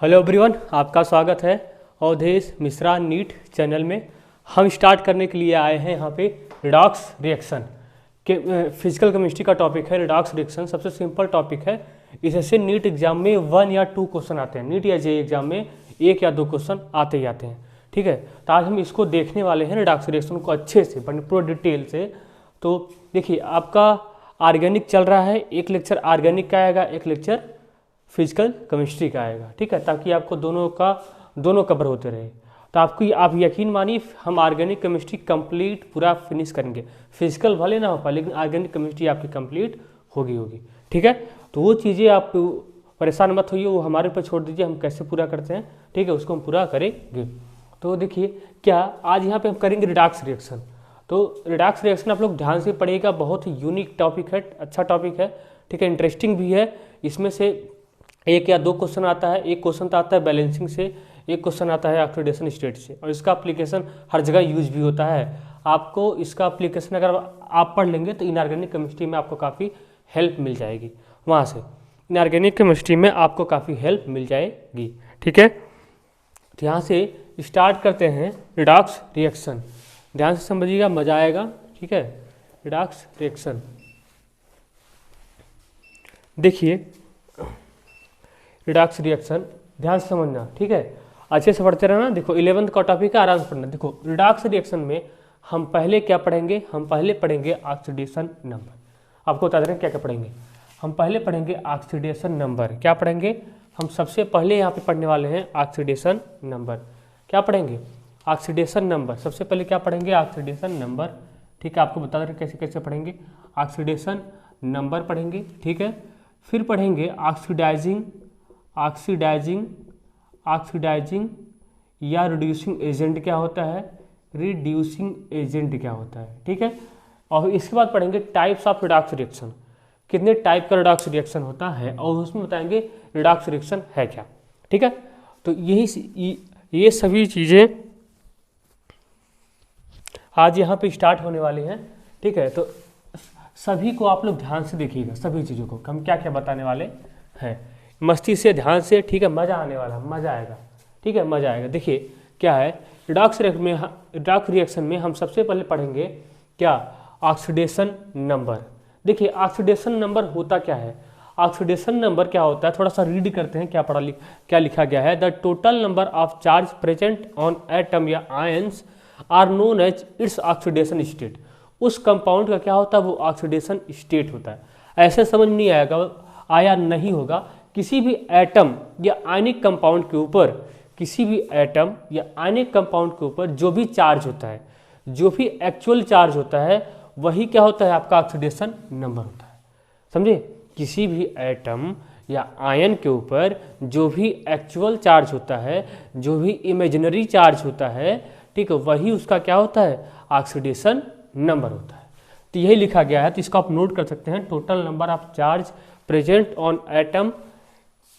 Hello everyone, आपका स्वागत है अवधेश मिश्रा नीट चैनल में। हम स्टार्ट करने के लिए आए हैं यहाँ पे रिडॉक्स रिएक्शन के फिजिकल केमिस्ट्री का टॉपिक है। रिडॉक्स रिएक्शन सबसे सिंपल टॉपिक है। इससे नीट एग्जाम में 1 या 2 क्वेश्चन आते हैं। नीट या जेईई एग्जाम में 1 या 2 क्वेश्चन आते ही आते हैं। ठीक है, तो आज हम इसको देखने वाले हैं रिडॉक्स रिएक्शन को अच्छे से पूरा डिटेल से। तो देखिए, आपका ऑर्गेनिक चल रहा है, एक लेक्चर ऑर्गेनिक का आएगा, एक लेक्चर फिजिकल केमिस्ट्री का आएगा। ठीक है, ताकि आपको दोनों कवर होते रहे। तो आप यकीन मानिए, हम ऑर्गेनिक केमिस्ट्री कंप्लीट पूरा फिनिश करेंगे। फिजिकल भले ना हो पाए, लेकिन ऑर्गेनिक केमिस्ट्री आपकी कंप्लीट होगी। ठीक है, तो वो चीज़ें आप परेशान मत होइए, वो हमारे ऊपर छोड़ दीजिए, हम कैसे पूरा करते हैं। ठीक है, उसको हम पूरा करेंगे। तो देखिए, क्या आज यहाँ पे हम करेंगे रिडॉक्स रिएक्शन। तो रिडॉक्स रिएक्शन आप लोग ध्यान से पढ़िएगा, बहुत ही यूनिक टॉपिक है, अच्छा टॉपिक है। ठीक है, इंटरेस्टिंग भी है। इसमें से 1 या 2 क्वेश्चन आता है। एक क्वेश्चन तो आता है बैलेंसिंग से, एक क्वेश्चन आता है ऑक्सीडेशन स्टेट से, और इसका एप्लीकेशन हर जगह यूज भी होता है। आपको इसका एप्लीकेशन अगर आप पढ़ लेंगे तो इनऑर्गेनिक केमिस्ट्री में आपको काफ़ी हेल्प मिल जाएगी। वहाँ से इनऑर्गेनिक केमिस्ट्री में आपको काफ़ी हेल्प मिल जाएगी। ठीक है, तो यहाँ से स्टार्ट करते हैं रिडॉक्स रिएक्शन। ध्यान से समझिएगा, मजा आएगा। ठीक है, रिडॉक्स रिएक्शन देखिए, रिडॉक्स रिएक्शन ध्यान से समझना। ठीक है, अच्छे से पढ़ते रहना। देखो 11th का टॉपिक है, आराम से पढ़ना। देखो रिडॉक्स रिएक्शन में हम पहले क्या पढ़ेंगे? हम पहले पढ़ेंगे ऑक्सीडेशन नंबर। आपको बता दे रहे हैं क्या क्या पढ़ेंगे। हम पहले पढ़ेंगे ऑक्सीडेशन नंबर। क्या पढ़ेंगे? हम सबसे पहले यहाँ पे पढ़ने वाले हैं ऑक्सीडेशन नंबर। क्या पढ़ेंगे? Oxidation number. सबसे पहले क्या पढ़ेंगे? Oxidation number. ठीक है, आपको बता दे रहे हैं कैसे कैसे पढ़ेंगे। ऑक्सीडेशन नंबर पढ़ेंगे। ठीक है, फिर पढ़ेंगे ऑक्सीडाइजिंग या रिड्यूसिंग एजेंट क्या होता है, रिड्यूसिंग एजेंट क्या होता है। ठीक है, और इसके बाद पढ़ेंगे टाइप्स ऑफ रिडॉक्स रिएक्शन, कितने टाइप का रिडॉक्स रिएक्शन होता है, और उसमें बताएंगे रिडॉक्स रिएक्शन है क्या। ठीक है, तो ये सभी चीज़ें आज यहाँ पे स्टार्ट होने वाली हैं। ठीक है, तो सभी को आप लोग ध्यान से देखिएगा, सभी चीज़ों को हम क्या क्या बताने वाले हैं, मस्ती से, ध्यान से। ठीक है, मज़ा आने वाला, मज़ा आएगा। ठीक है, मज़ा आएगा। देखिए क्या है, रिडॉक्स रिएक्शन में हम सबसे पहले पढ़ेंगे क्या? Oxidation number. देखिए ऑक्सीडेशन नंबर होता क्या है? ऑक्सीडेशन नंबर क्या होता है, थोड़ा सा रीड करते हैं क्या लिखा गया है। The total number of charge present on atom या ions are known as its oxidation state. उस कंपाउंड का क्या होता है? वो ऑक्सीडेशन स्टेट होता है। ऐसे समझ नहीं आया नहीं होगा। किसी भी एटम या आयनिक कंपाउंड के ऊपर, किसी भी एटम या आयनिक कंपाउंड के ऊपर जो भी चार्ज होता है, जो भी एक्चुअल चार्ज होता है, वही क्या होता है? आपका ऑक्सीडेशन नंबर होता है। समझे? किसी भी एटम या आयन के ऊपर जो भी एक्चुअल चार्ज होता है, जो भी इमेजिनरी चार्ज होता है, ठीक है, वही उसका क्या होता है? ऑक्सीडेशन नंबर होता है। तो यही लिखा गया है, तो इसको आप नोट कर सकते हैं। Total number of charge present on atom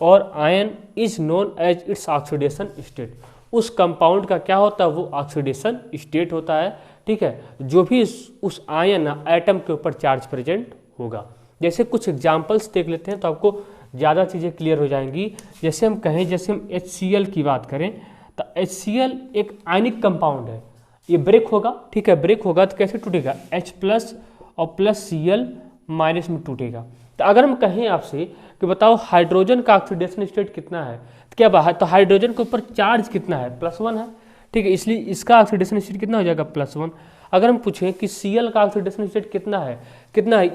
और ion is known as its oxidation state. उस कंपाउंड का क्या होता है? वो ऑक्सीडेशन स्टेट होता है। ठीक है, जो भी उस आयन एटम के ऊपर चार्ज प्रेजेंट होगा। जैसे कुछ एग्जांपल्स देख लेते हैं तो आपको ज़्यादा चीज़ें क्लियर हो जाएंगी। जैसे हम कहें, जैसे हम HCl की बात करें, तो HCl एक आयनिक कंपाउंड है। ये ब्रेक होगा। ठीक है, ब्रेक होगा तो कैसे टूटेगा? H+ और +Cl- में टूटेगा। तो अगर हम कहें आपसे कि बताओ हाइड्रोजन का ऑक्सीडेशन स्टेट कितना है, तो क्या बात है? तो हाइड्रोजन के ऊपर चार्ज कितना है? +1 है। ठीक है, इसलिए इसका ऑक्सीडेशन स्टेट कितना हो जाएगा? +1। अगर हम पूछें कि Cl का ऑक्सीडेशन स्टेट कितना है,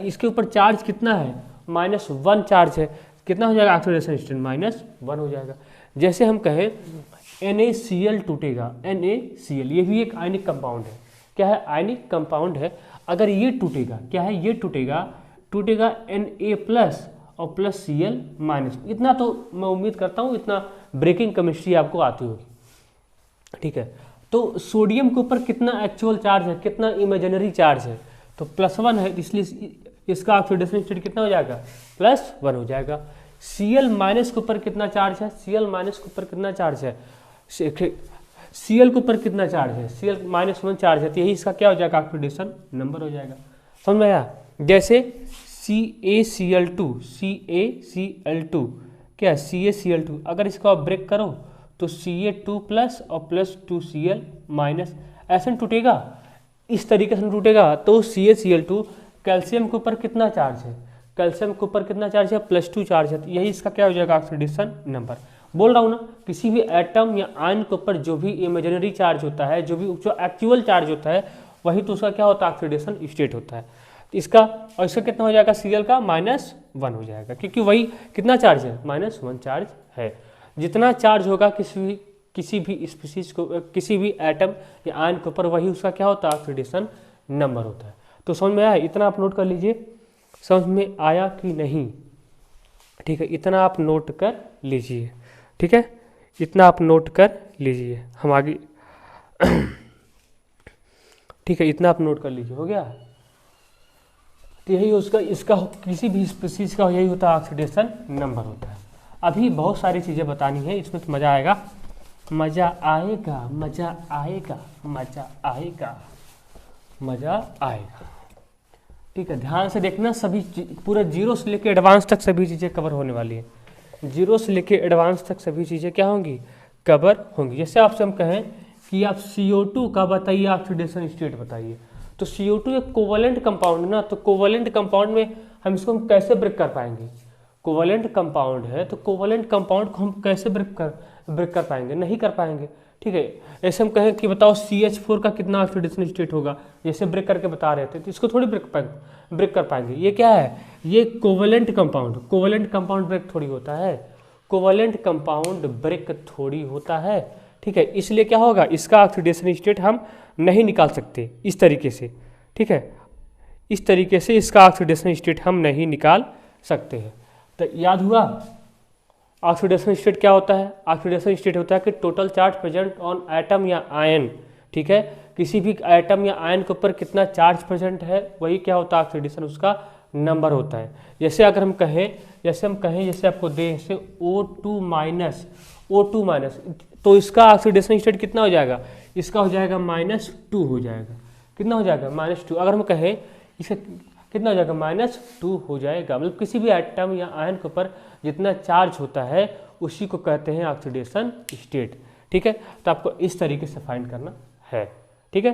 इसके ऊपर चार्ज कितना है? -1 चार्ज है, कितना हो जाएगा ऑक्सीडेशन स्टेट? -1 हो जाएगा। जैसे हम कहें NaCl टूटेगा, NaCl ये भी एक आयनिक कंपाउंड है। क्या है? आयनिक कंपाउंड है। अगर ये टूटेगा, क्या है? ये टूटेगा Na+ और +Cl-। इतना तो मैं उम्मीद करता हूँ, इतना ब्रेकिंग केमिस्ट्री आपको आती होगी। ठीक है, तो सोडियम के ऊपर कितना एक्चुअल चार्ज है, कितना इमेजिनरी चार्ज है? तो +1 है, इसलिए इसका ऑक्सीडेशन स्टेट कितना हो जाएगा? +1 हो जाएगा। Cl- के ऊपर कितना चार्ज है? Cl- के ऊपर कितना चार्ज है? Cl के ऊपर कितना चार्ज है? Cl-1 चार्ज है, तो यही इसका क्या हो जाएगा? ऑक्सीडेशन नंबर हो जाएगा। समझ में आया? जैसे CaCl2 क्या CaCl2, अगर इसको आप ब्रेक करो तो Ca2 प्लस और प्लस 2Cl माइनस, ऐसे नहीं टूटेगा, इस तरीके से टूटेगा। तो CaCl2 कैल्शियम के ऊपर कितना चार्ज है, कैल्शियम के ऊपर कितना चार्ज है, +2 चार्ज है, तो यही इसका क्या हो जाएगा ऑक्सीडेशन नंबर। बोल रहा हूँ ना, किसी भी एटम या आयन के ऊपर जो भी इमेजिनरी चार्ज होता है, जो एक्चुअल चार्ज होता है, वही तो उसका क्या होता है, ऑक्सीडेशन स्टेट होता है। तो इसका और इसका कितना हो जाएगा, Cl का -1 हो जाएगा, क्योंकि वही कितना चार्ज है, -1 चार्ज है। जितना चार्ज होगा किसी भी स्पीसीज को, किसी भी एटम या आयन के ऊपर, वही उसका क्या होता है, ऑक्सीडेशन नंबर होता है। तो समझ में आया, इतना आप नोट कर लीजिए, समझ में आया कि नहीं, ठीक है, इतना आप नोट कर लीजिए, ठीक है, इतना आप नोट कर लीजिए, हम आगे ठीक है, इतना आप नोट कर लीजिए, हो गया। तो यही उसका, इसका किसी भी स्पीसीज का यही होता है, ऑक्सीडेशन नंबर होता है। अभी बहुत सारी चीज़ें बतानी है, इसमें तो मज़ा आएगा, मज़ा आएगा, मज़ा आएगा, मज़ा आएगा, मज़ा आएगा, ठीक है। ध्यान से देखना, सभी पूरा जीरो से लेके एडवांस तक सभी चीज़ें कवर होने वाली हैं। जीरो से लेके एडवांस तक सभी चीज़ें क्या होंगी, कवर होंगी। जैसे आपसे हम कहें कि आप CO2 का बताइए ऑक्सीडेशन स्टेट बताइए, तो CO2 एक कोवलेंट कंपाउंड है ना, तो कोवलेंट कंपाउंड में हम इसको कैसे ब्रेक कर पाएंगे, कोवलेंट कंपाउंड है तो कोवलेंट कंपाउंड को हम कैसे ब्रेक कर पाएंगे, नहीं कर पाएंगे, ठीक है। ऐसे हम कहें कि बताओ CH4 का कितना ऑक्सीडेशन स्टेट होगा, जैसे ब्रेक करके बता रहे थे, तो इसको थोड़ी ब्रेक कर पाएंगे। ये क्या है, ये कोवलेंट कंपाउंड ब्रेक थोड़ी होता है, कोवलेंट कंपाउंड ब्रेक थोड़ी होता है, ठीक है। इसलिए क्या होगा, इसका ऑक्सीडेशन स्टेट हम नहीं निकाल सकते इस तरीके से, ठीक है, इस तरीके से इसका ऑक्सीडेशन स्टेट हम नहीं निकाल सकते हैं। तो याद हुआ, ऑक्सीडेशन स्टेट क्या होता है, ऑक्सीडेशन स्टेट होता है कि total charge present on atom या आयन, ठीक है, किसी भी एटम या आयन के ऊपर कितना चार्ज प्रेजेंट है, वही क्या होता है, ऑक्सीडेशन उसका नंबर होता है। जैसे अगर हम कहें, जैसे आपको दे जैसे O2 माइनस, तो इसका ऑक्सीडेशन स्टेट कितना हो जाएगा, इसका हो जाएगा -2 हो जाएगा, कितना हो जाएगा, -2। अगर हम कहें इसका कितना हो जाएगा, -2 हो जाएगा। मतलब किसी भी एटम या आयन के ऊपर जितना चार्ज होता है उसी को कहते हैं ऑक्सीडेशन स्टेट, ठीक है। तो आपको इस तरीके से फाइंड करना है, ठीक है।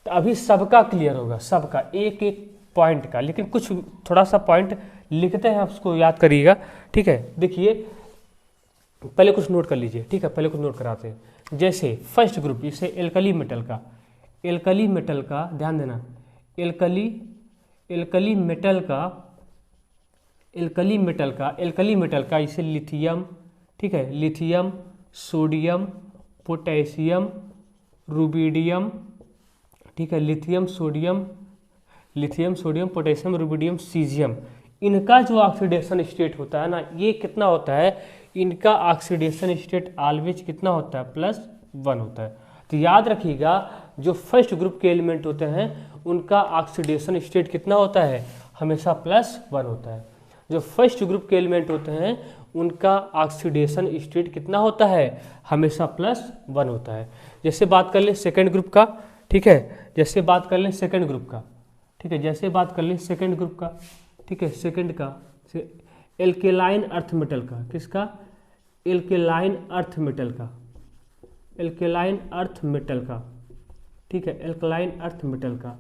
तो अभी सबका क्लियर होगा, सबका एक एक पॉइंट का, लेकिन कुछ थोड़ा सा पॉइंट लिखते हैं, आप उसको याद करिएगा, ठीक है। देखिए पहले कुछ नोट कर लीजिए, ठीक है, पहले कुछ नोट कराते हैं। जैसे फर्स्ट ग्रुप, जैसे एल्कली मेटल का ध्यान देना, एल्कली मेटल का जैसे लिथियम, ठीक है, लिथियम, सोडियम, पोटेशियम, रुबिडियम, ठीक है, lithium, sodium, potassium, rubidium, caesium, इनका जो ऑक्सीडेशन स्टेट होता है ना, ये कितना होता है, इनका ऑक्सीडेशन स्टेट ऑलवेज कितना होता है, +1 होता है। तो याद रखिएगा, जो फर्स्ट ग्रुप के एलिमेंट होते हैं उनका ऑक्सीडेशन स्टेट कितना होता है, हमेशा +1 होता है। जो फर्स्ट ग्रुप के एलिमेंट होते हैं उनका ऑक्सीडेशन स्टेट कितना होता है, हमेशा +1 होता है। जैसे बात कर ले सेकेंड ग्रुप का, ठीक है, जैसे बात कर ले सेकेंड ग्रुप का, ठीक है, जैसे बात कर ले सेकेंड ग्रुप का, ठीक है, सेकेंड का एल्केलाइन अर्थ मेटल का, किसका, एल्केलाइन अर्थ मेटल का, ठीक है, एल्कलाइन अर्थ मेटल का।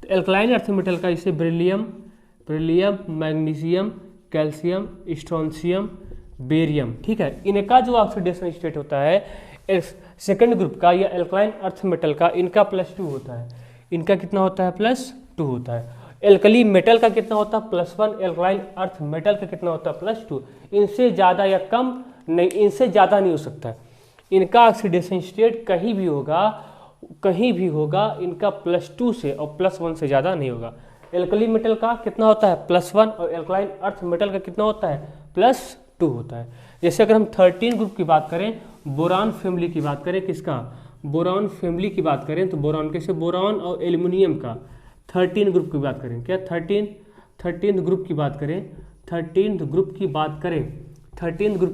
तो एल्कलाइन अर्थ मेटल का जैसे beryllium, magnesium, calcium, strontium, barium, ठीक है, इनका जो ऑक्सीडेशन स्टेट होता है सेकेंड ग्रुप का या एल्कलाइन अर्थ मेटल का, इनका +2 होता है, इनका कितना होता है, +2 होता है। एल्कली मेटल का कितना होता है, +1, एल्कलाइन अर्थ मेटल का कितना होता है, +2। इनसे ज़्यादा या कम नहीं, इनसे ज़्यादा नहीं हो सकता। इनका ऑक्सीडेशन स्टेट कहीं भी होगा इनका +2 से और +1 से ज़्यादा नहीं होगा। एल्कली मेटल का कितना होता है, +1, और एल्कलाइन अर्थ मेटल का कितना होता है, +2 होता है। जैसे अगर हम 13 ग्रुप की बात करें, बोरान फैमिली की बात करें, किसका, बोरान फैमिली की बात करें, तो बोरान कैसे, बोरान और एल्युमिनियम का 13 ग्रुप की बात करें, क्या 13 ग्रुप की बात करें, 13 ग्रुप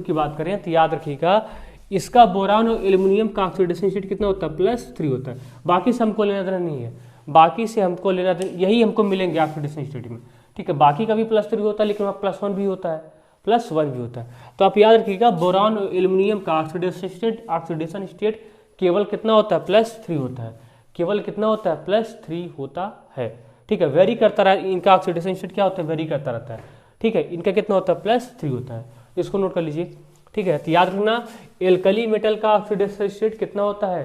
की बात करें, तो याद रखिएगा इसका बोरान और एल्युमिनियम का ऑक्सीडेशन स्टेट कितना होता है, +3 होता है। बाकी से हमको लेना देना नहीं है, बाकी से हमको लेना देना, यही हमको मिलेंगे ऑक्सीडेशन स्टेट में, ठीक है, बाकी का भी +3 होता है, लेकिन वहाँ +1 भी होता है, +1 भी होता है। तो आप याद रखिएगा बोरान और एल्युमिनियम का ऑक्सीडेशन स्टेट केवल कितना होता है, +3 होता है, केवल कितना होता है, +3 होता है। ठीक है, वेरी करता रहा, इनका ऑक्सीडेशन स्टेट क्या होता है, वेरी करता रहता है। ठीक है, इनका कितना होता है, +3 होता है, इसको नोट कर लीजिए। ठीक है, तो याद रखना एल्कली मेटल का ऑक्सीडेशन स्टेट कितना होता है,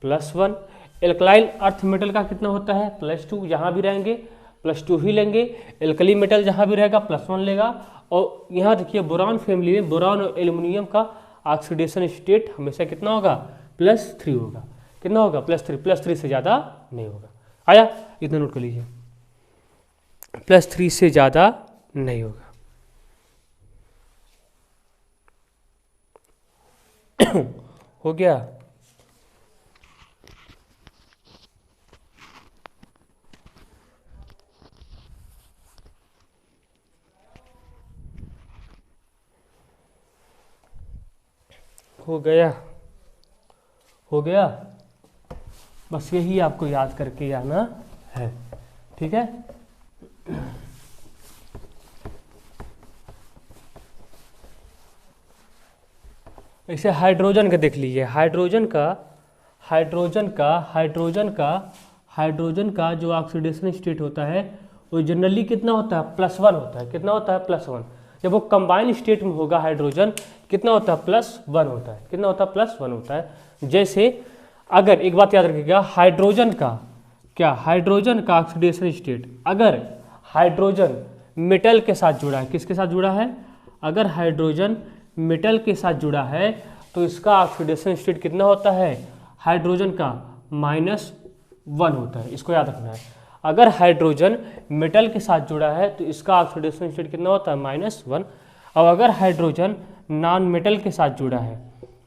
+1। एल्कलाइन अर्थ मेटल का कितना होता है, +2, यहाँ भी रहेंगे +2 ही लेंगे। एल्कली मेटल जहाँ भी रहेगा +1 लेगा। और यहाँ देखिए बोरान फैमिली में बोरान और एल्युमिनियम का ऑक्सीडेशन स्टेट हमेशा कितना होगा, +3 होगा। कितना होगा, +3 से ज़्यादा नहीं होगा। आया, इतना नोट कर लीजिए, +3 से ज़्यादा नहीं होगा। हो गया। हो गया, हो गया, बस यही आपको याद करके आना है। ठीक है, ऐसे हाइड्रोजन का देख लीजिए। हाइड्रोजन का जो ऑक्सीडेशन स्टेट होता है वो जनरली कितना होता है, +1 होता है। कितना होता है, +1। जब वो कंबाइन स्टेट में होगा हाइड्रोजन कितना होता है, +1 होता है। कितना होता है, +1 होता है। जैसे अगर एक बात याद रखिएगा, हाइड्रोजन का ऑक्सीडेशन स्टेट, अगर हाइड्रोजन मेटल के साथ जुड़ा है, किसके साथ जुड़ा है, अगर हाइड्रोजन मेटल के साथ जुड़ा है तो इसका ऑक्सीडेशन स्टेट कितना होता है, हाइड्रोजन का -1 होता है। इसको याद रखना है, अगर हाइड्रोजन मेटल के साथ जुड़ा है तो इसका ऑक्सीडेशन स्टेट कितना होता है, -1। और अगर हाइड्रोजन नॉन मेटल के साथ जुड़ा है,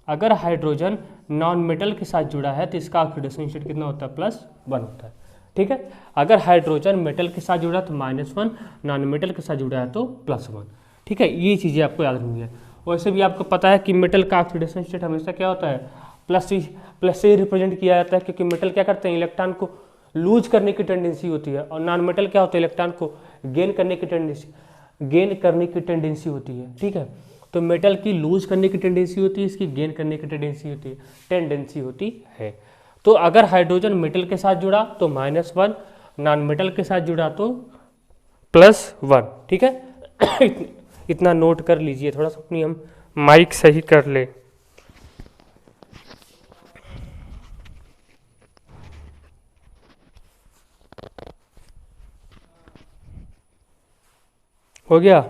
अगर हाइड्रोजन नॉन मेटल के साथ जुड़ा है तो इसका ऑक्सीडेशन स्टेट कितना होता है, +1 होता है। ठीक है, अगर हाइड्रोजन मेटल के साथ जुड़ा है तो -1, नॉन मेटल के साथ जुड़ा है तो +1। ठीक है, ये चीज़ें आपको याद रखनी है। वैसे भी आपको पता है कि मेटल का ऑक्सीडेशन स्टेट हमेशा क्या होता है, प्लस से रिप्रेजेंट किया जाता है, क्योंकि मेटल क्या करते हैं, इलेक्ट्रॉन को लूज करने की टेंडेंसी होती है, और नॉन मेटल क्या होता है, इलेक्ट्रॉन को गेन करने की टेंडेंसी होती है। ठीक है, तो मेटल की लूज करने की टेंडेंसी होती है, इसकी गेन करने की टेंडेंसी होती है। तो अगर हाइड्रोजन मेटल के साथ जुड़ा तो -1, नॉन मेटल के साथ जुड़ा तो +1। ठीक है, इतना नोट कर लीजिए। थोड़ा सा अपनी हम माइक सही कर ले। हो गया।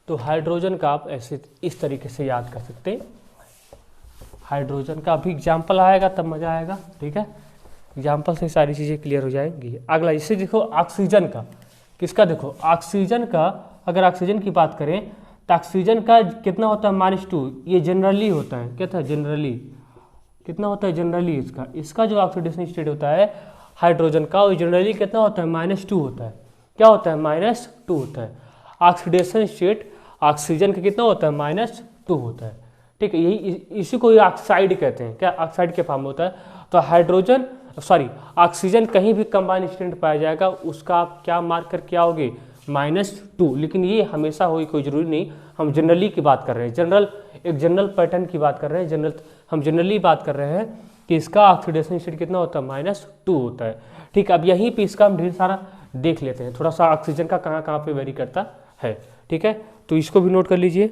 तो हाइड्रोजन का आप ऐसे इस तरीके से याद कर सकते हैं। हाइड्रोजन का भी एग्जाम्पल आएगा तब मजा आएगा। ठीक है, एग्जाम्पल से सारी चीज़ें क्लियर हो जाएंगी। अगला इसे देखो, ऑक्सीजन का, किसका देखो, ऑक्सीजन का, अगर ऑक्सीजन की बात करें तो ऑक्सीजन का कितना होता है, -2। ये जनरली होता है, क्या था, जनरली कितना होता है, जनरली इसका जो ऑक्सीडेशन स्टेट होता है हाइड्रोजन का, वो जनरली कितना होता है, -2 होता है। क्या होता है, -2 होता है। ऑक्सीडेशन स्टेट ऑक्सीजन का कितना होता है, -2 होता है। ठीक है, यही इसी को ऑक्साइड कहते हैं। क्या, ऑक्साइड के फॉर्म में होता है। तो ऑक्सीजन कहीं भी कंबाइन स्टेट पाया जाएगा उसका आप क्या मार्क करके आओगे, -2। लेकिन ये हमेशा हो, कोई जरूरी नहीं, हम जनरली की बात कर रहे हैं, एक जनरल पैटर्न की बात कर रहे हैं, हम जनरली बात कर रहे हैं कि इसका ऑक्सीडेशन स्टेट कितना होता है, -2 होता है। ठीक है, अब यहीं पे इसका हम ढेर सारा देख लेते हैं, थोड़ा सा ऑक्सीजन का कहाँ कहाँ पे वेरी करता है। ठीक है, तो इसको भी नोट कर लीजिए।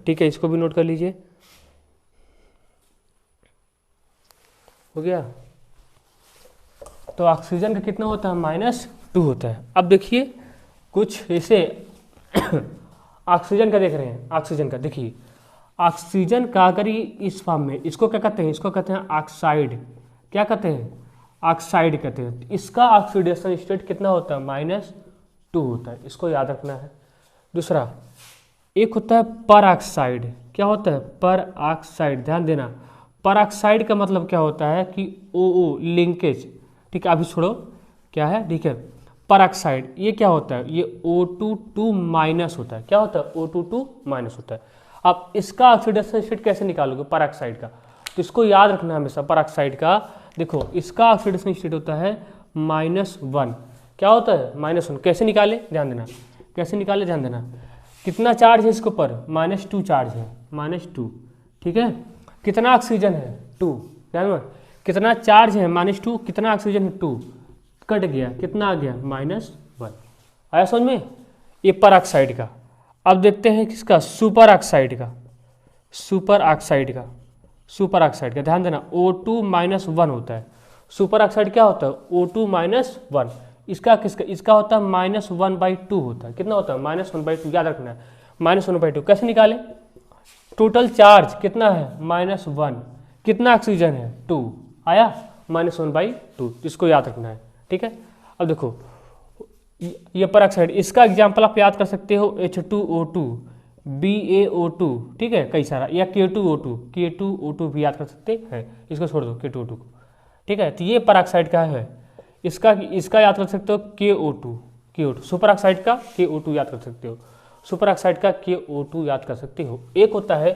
ठीक है, इसको भी नोट कर लीजिए। हो गया। तो ऑक्सीजन का कितना होता है, -2 होता है। अब देखिए कुछ ऐसे ऑक्सीजन का देख रहे हैं, ऑक्सीजन का देखिए, ऑक्सीजन का अगर इस फॉर्म में, इसको क्या कहते हैं, इसको कहते हैं ऑक्साइड। क्या कहते हैं, ऑक्साइड कहते हैं। इसका ऑक्सीडेशन स्टेट कितना होता है, -2 होता है। इसको याद रखना है। दूसरा एक होता है पर ऑक्साइड। क्या होता है, पर ऑक्साइड, ध्यान देना। पर ऑक्साइड का मतलब क्या होता है कि ओ लिंकेज। ठीक है, अभी छोड़ो क्या है। ठीक है, पर ऑक्साइड ये क्या होता है, ये O22- होता है। क्या होता है, O22- होता है। अब इसका ऑक्सीडेशन स्टेट कैसे निकालोगे पर ऑक्साइड का, तो इसको याद रखना हमेशा पर ऑक्साइड का। देखो इसका ऑक्सीडेशन स्टेट होता है -1। क्या होता है -1। कैसे निकाले ध्यान देना, कैसे निकाले ध्यान देना। कितना चार्ज है इसके ऊपर, -2 चार्ज है, -2। ठीक है, कितना ऑक्सीजन है 2, ध्यान में कितना चार्ज है -2, कितना ऑक्सीजन है 2, कट गया, कितना आ गया -1। आया समझ में, ये पर ऑक्साइड का। अब देखते हैं किसका, सुपर ऑक्साइड का। सुपर ऑक्साइड का, सुपर ऑक्साइड का ध्यान देना O2 -1 होता है। सुपर ऑक्साइड क्या होता है, O2 -1। इसका किसका, इसका होता है -1/2 होता है। कितना होता है -1/2, याद रखना है -1/2। कैसे निकाले, टोटल चार्ज कितना है -1, कितना ऑक्सीजन है 2, आया -1/2, इसको याद रखना है। ठीक है, अब देखो ये पर ऑक्साइड, इसका एग्जाम्पल आप याद कर सकते हो H2O2, BaO2, ठीक है, कई सारा, या K2O2 भी याद कर सकते हैं, इसको छोड़ दो K2O2 को। ठीक है, तो ये पर ऑक्साइड का है। इसका याद कर सकते हो KO2, सुपर ऑक्साइड का KO2 याद कर सकते हो, सुपर ऑक्साइड का KO2 याद कर सकते हो। एक होता है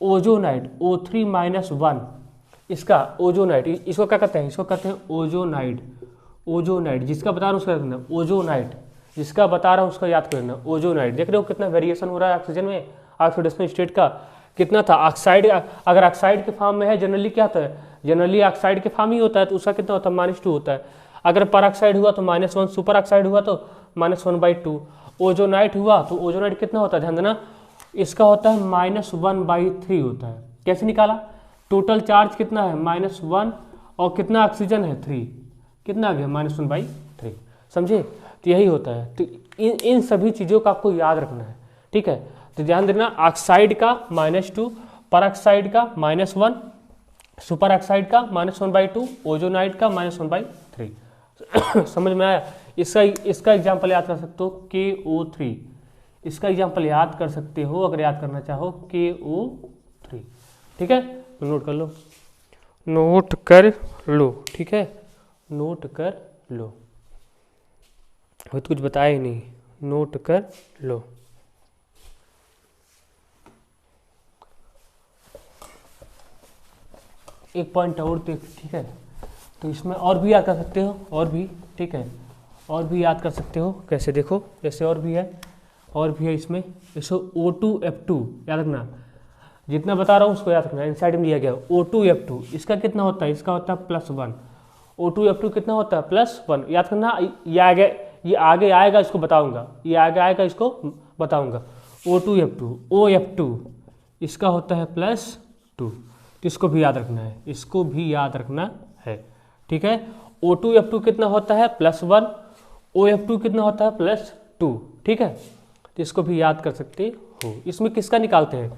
ओजोनाइड O3-1, इसका ओजोनाइड, इसको क्या कहते हैं, इसको कहते हैं ओजोनाइड। ओजोनाइड जिसका बता रहा हूँ उसका याद करना, ओजोनाइड जिसका बता रहा हूँ उसका याद करना, ओजोनाइड। देख रहे हो कितना वेरिएशन हो रहा है ऑक्सीजन में, ऑक्सीडेशन स्टेट का कितना था। ऑक्साइड अगर ऑक्साइड के फॉर्म में है जनरली क्या होता है, जनरली ऑक्साइड के फॉर्म ही होता है, तो उसका कितना होता है -2 होता है। अगर पर ऑक्साइड हुआ तो -1, सुपर ऑक्साइड हुआ तो -1/2, ओजोनाइड हुआ तो ओजोनाइड कितना होता है, ध्यान देना, इसका होता है -1/3 होता है। कैसे निकाला, टोटल चार्ज कितना है -1 और कितना ऑक्सीजन है 3, कितना आ गया -1/3, समझे। तो यही होता है, तो इन सभी चीज़ों का आपको याद रखना है। ठीक है, तो ध्यान देना, ऑक्साइड का -2, पर ऑक्साइड का -1, सुपर ऑक्साइड का -1/2, ओजोनाइड का -1/3। समझ में आया। इसका एग्जाम्पल याद कर सकते हो KO3, इसका एग्जाम्पल याद कर सकते हो अगर याद करना चाहो KO3। ठीक है, तो नोट कर लो, नोट कर लो। ठीक है, नोट कर लो, वो तो कुछ बताया ही नहीं, नोट कर लो। एक पॉइंट और देख, ठीक है, तो इसमें और भी याद कर सकते हो, और भी, ठीक है, और भी याद कर सकते हो। कैसे, देखो जैसे और भी है इसमें, जैसे O2F2 याद रखना, जितना बता रहा हूँ उसको याद रखना, इनसाइड में लिया गया O2F2, इसका कितना होता है, इसका होता है +1। O2F2 कितना होता है +1, याद करना। ये आगे आएगा, इसको बताऊंगा, ये आगे आएगा, इसको बताऊंगा। O2F2, OF2 इसका होता है +2, तो इसको भी याद रखना है, इसको भी याद रखना है। ठीक है, O2F2 कितना होता है +1, OF2 कितना होता है +2। ठीक है, तो इसको भी याद कर सकते हो। इसमें किसका निकालते हैं,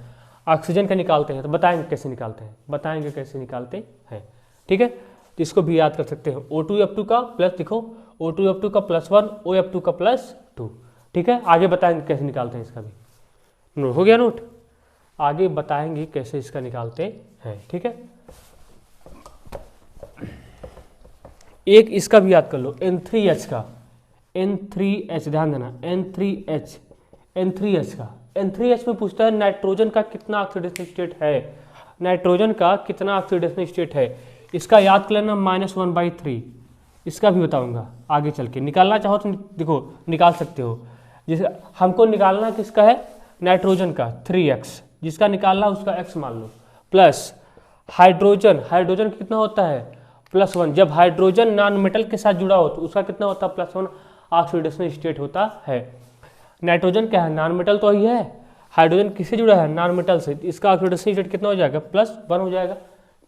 ऑक्सीजन का निकालते हैं, तो बताएंगे कैसे निकालते हैं, बताएंगे कैसे निकालते हैं। ठीक है, तो इसको भी याद कर सकते हो। O2F2 का प्लस, देखो O2F2 का +1, OF2 का +2। ठीक है, आगे बताएंगे कैसे निकालते हैं, इसका भी नोट हो गया, नोट, आगे बताएंगे कैसे इसका निकालते हैं। ठीक है, एक इसका भी याद कर लो, N3H का, N3H ध्यान देना, N3H का, N3H में पूछता है नाइट्रोजन का कितना ऑक्सीडेशन स्टेट है, नाइट्रोजन का कितना ऑक्सीडेशन स्टेट है। इसका याद कर लेना -1/3, इसका भी बताऊंगा आगे चल के। निकालना चाहो तो देखो निकाल सकते हो। जैसे हमको निकालना किसका है, नाइट्रोजन का 3x, जिसका निकालना उसका x मान लो, प्लस हाइड्रोजन, हाइड्रोजन कितना होता है +1। जब हाइड्रोजन नॉन मेटल के साथ जुड़ा हो तो उसका कितना होता है +1 ऑक्सीडेशन स्टेट होता है। नाइट्रोजन क्या है, नॉन मेटल तो ही है, हाइड्रोजन किससे जुड़ा है, नॉन मेटल से, इसका ऑक्सीडेशन स्टेट कितना हो जाएगा +1 हो जाएगा।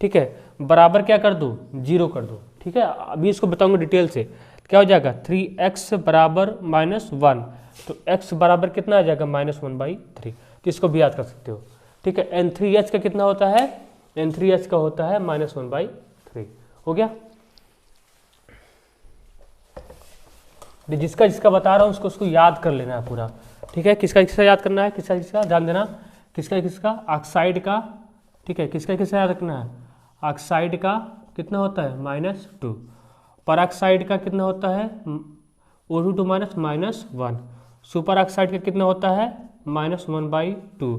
ठीक है, बराबर क्या कर दो, 0 कर दो। ठीक है, अभी इसको बताऊंगा डिटेल से, क्या हो जाएगा 3x बराबर -1, तो x बराबर कितना आ जाएगा -1/3, तो इसको भी याद कर सकते हो। ठीक है, N3H का कितना होता है, N3H का होता है -1/3, हो गया। जिसका जिसका बता रहा हूँ उसको याद कर लेना है पूरा। ठीक है, किसका किसका याद करना है, किसका किसका ध्यान देना, किसका किसका, ऑक्साइड का। ठीक है, किसका किसका याद रखना है, ऑक्साइड का कितना होता है -2, परऑक्साइड का कितना होता है O2 -1, सुपर ऑक्साइड का कितना होता है -1/2,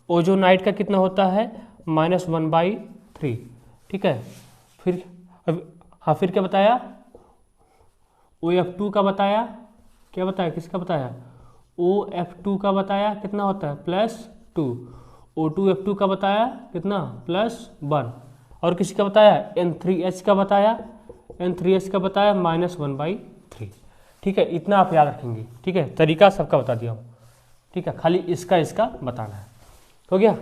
ओजोनाइड का कितना होता है -1/3, 3, ठीक है। फिर हाँ, फिर क्या बताया, OF2 का बताया, क्या बताया, किसका बताया, OF2 का बताया कितना होता है +2, O2F2 का बताया कितना +1, और किसी का बताया N3H का बताया, N3H का बताया -1/3, ठीक है। इतना आप याद रखेंगे, ठीक है। तरीका सबका बता दिया हूँ, ठीक है, खाली इसका इसका बताना है, हो गया।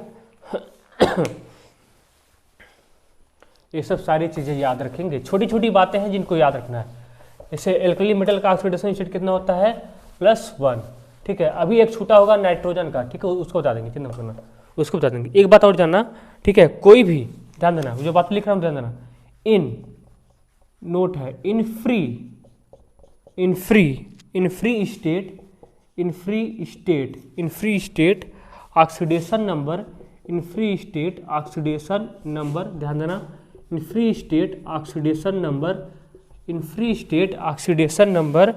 ये सब सारी चीज़ें याद रखेंगे, छोटी छोटी बातें हैं जिनको याद रखना है। जैसे एल्कली मेटल का ऑक्सीडेशन स्टेट कितना होता है +1, ठीक है। अभी एक छूटा होगा नाइट्रोजन का, ठीक है, उसको बता देंगे, चिंता मत करना, उसको बता देंगे। एक बात और जानना, ठीक है, कोई भी ध्यान देना, जो बात लिख रहा हूँ ध्यान देना, इन नोट है, in free state oxidation number, ध्यान देना, in free state oxidation number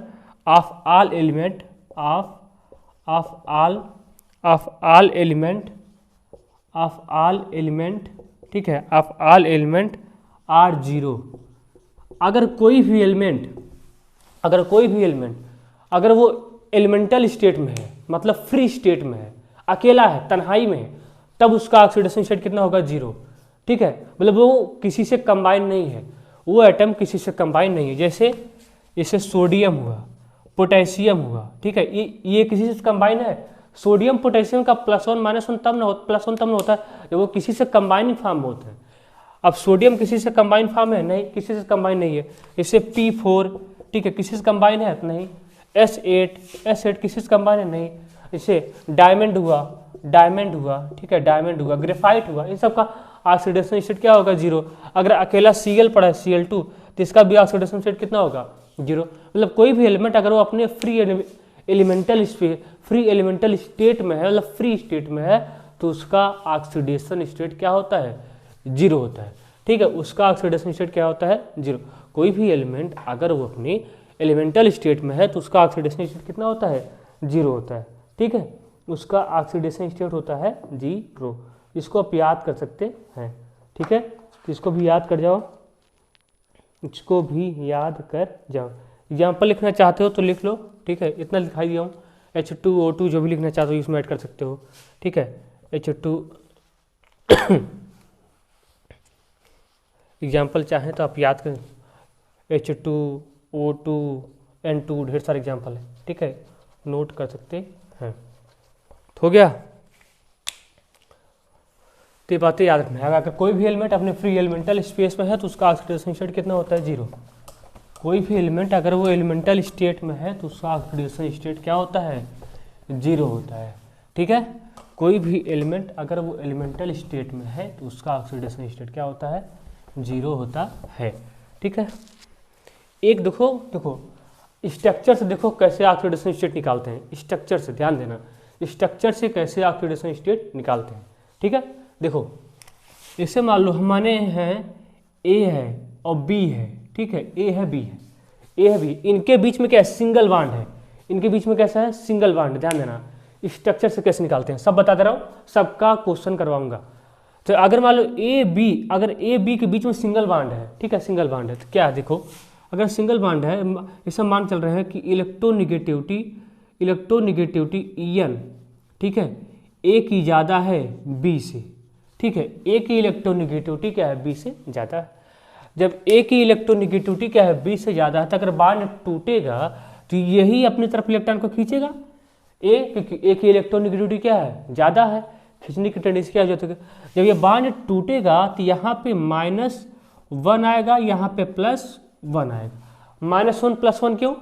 of all element ठीक है, ऑफ ऑल एलिमेंट आर 0। अगर कोई भी एलिमेंट अगर वो एलिमेंटल स्टेट में है, मतलब फ्री स्टेट में है, अकेला है, तन्हाई में है, तब उसका ऑक्सीडेशन स्टेट कितना होगा 0, ठीक है। मतलब वो किसी से कंबाइन नहीं है, वो एटम किसी से कंबाइन नहीं है। जैसे सोडियम हुआ, पोटेशियम हुआ, ठीक है, ये किसी से कंबाइन है। सोडियम पोटेशियम का +1 -1 तब ना होता है जब वो किसी से कंबाइनिंग फॉर्म में होता है। अब सोडियम किसी से कंबाइन फॉर्म है नहीं, किसी से कंबाइन नहीं है। जैसे P4, ठीक है, किसी से कंबाइन है नहीं। S8 किसी से कंबाइन है नहीं। जैसे डायमंड हुआ, ठीक है, ग्रेफाइट हुआ, इन सब का ऑक्सीडेशन स्टेट क्या होगा 0। अगर अकेला Cl पड़ा है Cl2, तो इसका भी ऑक्सीडेशन स्टेट कितना होगा 0। मतलब कोई भी एलिमेंट अगर वो अपने फ्री एलिमेंटल स्टेट में है, मतलब फ्री स्टेट में है, तो उसका ऑक्सीडेशन स्टेट क्या होता है 0 होता है, ठीक है। उसका ऑक्सीडेशन स्टेट क्या होता है 0। कोई भी एलिमेंट अगर वो अपनी एलिमेंटल स्टेट में है तो उसका ऑक्सीडेशन स्टेट कितना होता है 0 होता है, ठीक है। उसका ऑक्सीडेशन स्टेट होता है 0। इसको आप याद कर सकते हैं, ठीक है। इसको भी याद कर जाओ, एग्जाम्पल लिखना चाहते हो तो लिख लो, ठीक है। इतना लिखाई दिया हूँ, H2O2 जो भी लिखना चाहते हो इसमें ऐड कर सकते हो, ठीक है। H2 एग्जाम्पल चाहें तो आप याद करें, H2O2 N2 ढेर सारे एग्जाम्पल है, ठीक है, नोट कर सकते हैं। हो गया, तो ये बातें याद रखना है। अगर कोई भी एलिमेंट अपने फ्री एलिमेंटल स्पेस में है तो उसका ऑक्सीडेशन स्टेट कितना होता है 0। कोई भी एलिमेंट अगर वो एलिमेंटल स्टेट में है तो उसका ऑक्सीडेशन स्टेट क्या होता है 0 होता है, ठीक है। कोई भी एलिमेंट अगर वो एलिमेंटल स्टेट में है तो उसका ऑक्सीडेशन स्टेट क्या होता है 0 होता है, ठीक है। एक देखो स्ट्रक्चर से देखो कैसे ऑक्सीडेशन स्टेट निकालते हैं। स्ट्रक्चर से ध्यान देना, स्ट्रक्चर से कैसे ऑक्सीडेशन स्टेट निकालते हैं, ठीक है। देखो इसे मान लो हमारे हैं A है और B है, ठीक है, A है B है, इनके बीच में क्या है सिंगल बॉन्ड है, इनके बीच में कैसा है सिंगल बॉन्ड। ध्यान देना स्ट्रक्चर से कैसे निकालते हैं सब बता दे रहा हूँ, सबका क्वेश्चन करवाऊंगा। तो अगर मान लो अगर A B के बीच में सिंगल बॉन्ड है, ठीक है, सिंगल बॉन्ड है, तो क्या है देखो, अगर सिंगल बॉन्ड है, इसे मान चल रहे हैं कि इलेक्ट्रोनिगेटिविटी En, ठीक है, A की ज़्यादा है B से, ठीक है। A की इलेक्ट्रोनिगेटिविटी क्या है B से ज़्यादा है। जब A की इलेक्ट्रोनिगेटिविटी क्या है B से ज़्यादा है, तो अगर बॉन्ड टूटेगा तो यही अपनी तरफ इलेक्ट्रॉन को खींचेगा क्योंकि A की इलेक्ट्रोनिगेटिविटी क्या है ज़्यादा है, खींचने की टेंडेंसी क्या हो जाती है। जब ये बॉन्ड टूटेगा तो यहाँ पे -1 आएगा, यहाँ पे +1 आएगा। -1 +1 क्यों,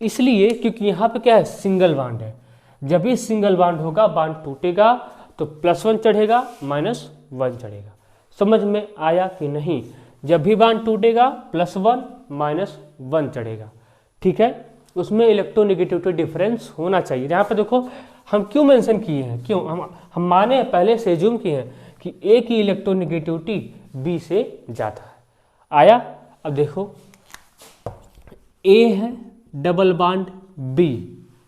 इसलिए क्योंकि यहाँ पे क्या है सिंगल बॉन्ड है। जब भी सिंगल बॉन्ड होगा, बॉन्ड टूटेगा तो +1 चढ़ेगा, -1 चढ़ेगा। समझ में आया कि नहीं, जब भी बॉन्ड टूटेगा +1 -1 चढ़ेगा, ठीक है। उसमें इलेक्ट्रोनेगेटिविटी डिफरेंस होना चाहिए। यहाँ पे देखो हम क्यों मेंशन किए हैं, क्यों हम माने पहले से एज्यूम किए हैं कि A की इलेक्ट्रोनेगेटिविटी B से ज़्यादा है। आया, अब देखो A है डबल बॉन्ड B,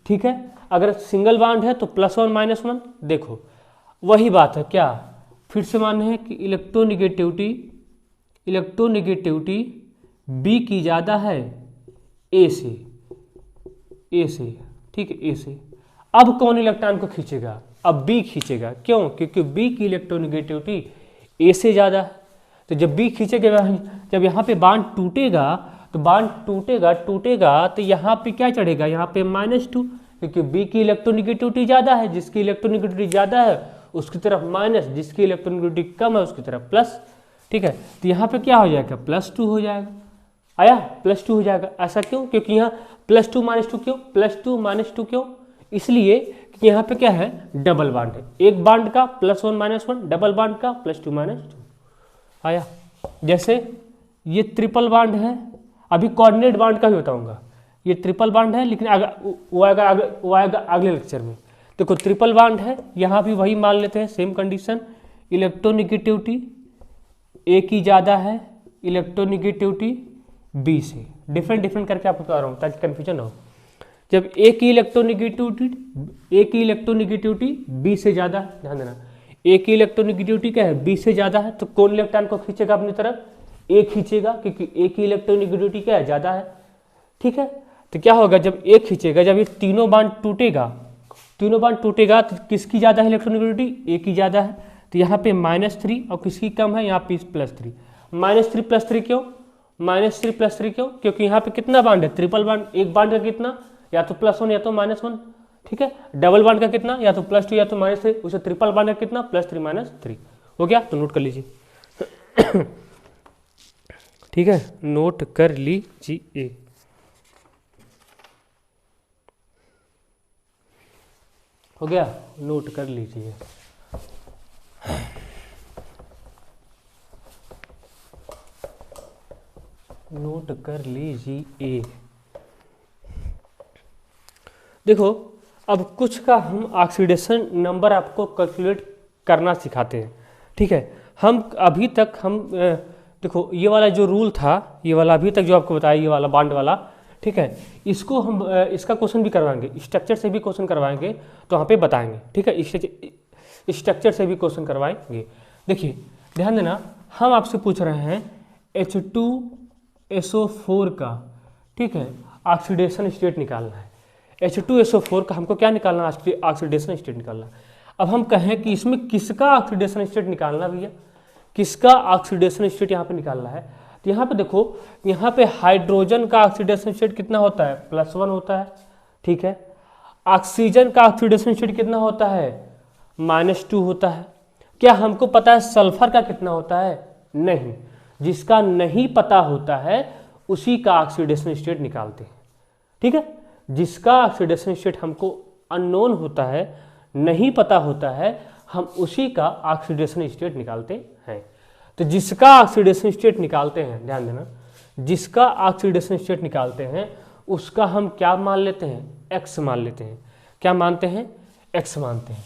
ठीक है। अगर सिंगल बॉन्ड है तो +1 -1, देखो वही बात है क्या, फिर से मानना है कि इलेक्ट्रोनिगेटिविटी बी की ज़्यादा है ए से, ठीक है, ए से। अब कौन इलेक्ट्रॉन को खींचेगा? अब बी खींचेगा। क्यों? क्योंकि बी की इलेक्ट्रोनिगेटिविटी ए से ज़्यादा है। तो जब बी खींचेगा, जब यहाँ पे बांड टूटेगा तो बांड टूटेगा तो यहाँ पे क्या चढ़ेगा? यहाँ पे -2, क्योंकि बी की इलेक्ट्रोनिगेटिविटी ज़्यादा है। जिसकी इलेक्ट्रोनिगेटिविटी ज़्यादा है उसकी तरफ माइनस, जिसकी इलेक्ट्रोनिगेटिविटी कम है उसकी तरफ प्लस, ठीक है। तो यहाँ पे क्या हो जाएगा? +2 हो जाएगा। आया? +2 हो जाएगा। ऐसा क्यों? क्योंकि यहाँ +2 -2 क्यों? +2 -2 क्यों? इसलिए कि यहाँ पे क्या है? डबल बांड है। एक बांड का +1 -1, डबल बांड का +2 -2। आया? जैसे ये ट्रिपल बांड है, अभी कोऑर्डिनेट बांड का भी बताऊंगा। ये ट्रिपल बांड है, लेकिन वो आएगा अगले लेक्चर में। देखो ट्रिपल बांड है, यहाँ भी वही मान लेते हैं, सेम कंडीशन। इलेक्ट्रोनिगेटिविटी ए की ज़्यादा है, इलेक्ट्रोनिगेटिविटी बी से। डिफरेंट करके आपको बता रहा हूँ ताकि कन्फ्यूजन ना हो। जब ए की इलेक्ट्रोनिगेटिविटी बी से ज़्यादा, ध्यान देना, ए की इलेक्ट्रोनिगेटिविटी क्या है? बी से ज़्यादा है। तो कौन इलेक्ट्रॉन को खींचेगा अपनी तरफ? ए खींचेगा, क्योंकि ए की इलेक्ट्रोनिगेटिविटी क्या है? ज़्यादा है, ठीक है। तो क्या होगा? जब ए खींचेगा, जब ये तीनों बांड टूटेगा तो किसकी ज़्यादा है इलेक्ट्रोनिगेटिविटी? ए की ज़्यादा है। तो यहाँ पे -3 और किसकी कम है? यहाँ पे +3। -3 क्यों? -3 क्यों? क्योंकि यहाँ पे कितना बांड है? Triple bond. एक बांड का कितना? या तो +1 या तो -1, ठीक है। डबल बांड का कितना? या तो +2 या तो -3। उसे ट्रिपल बांड का कितना? +3 -3 हो गया। तो नोट कर लीजिए, ठीक है, नोट कर लीजिए। हो गया? नोट कर लीजिए। नोट कर लीजिए। देखो अब कुछ का हम ऑक्सीडेशन नंबर आपको कैलकुलेट करना सिखाते हैं, ठीक है। हम अभी तक देखो ये वाला जो रूल था, ये वाला अभी तक जो आपको बताया, ये वाला बांड वाला, ठीक है, इसको हम इसका क्वेश्चन भी करवाएंगे, स्ट्रक्चर से भी क्वेश्चन करवाएंगे, तो वहाँ पे बताएंगे, ठीक है। स्ट्रक्चर से भी क्वेश्चन करवाएंगे। देखिए ध्यान देना, हम आपसे पूछ रहे हैं H2SO4 का, ठीक है, ऑक्सीडेशन स्टेट निकालना है। H2SO4 का हमको क्या निकालना है? ऑक्सीडेशन स्टेट निकालना है। अब हम कहें कि इसमें किसका ऑक्सीडेशन स्टेट निकालना भैया? किसका ऑक्सीडेशन स्टेट यहाँ पे निकालना है? तो यहाँ पे देखो, यहाँ पे हाइड्रोजन का ऑक्सीडेशन स्टेट कितना होता है? +1 होता है, ठीक है। ऑक्सीजन का ऑक्सीडेशन स्टेट कितना होता है? -2 होता है। क्या हमको पता है सल्फर का कितना होता है? नहीं। जिसका नहीं पता होता है उसी का ऑक्सीडेशन स्टेट निकालते हैं, ठीक है। जिसका ऑक्सीडेशन स्टेट हमको अननोन होता है, नहीं पता होता है, हम उसी का ऑक्सीडेशन स्टेट निकालते हैं। तो जिसका ऑक्सीडेशन स्टेट निकालते हैं, ध्यान देना, जिसका ऑक्सीडेशन स्टेट निकालते हैं उसका हम क्या मान लेते हैं? एक्स मान लेते हैं। क्या मानते हैं? एक्स मानते हैं।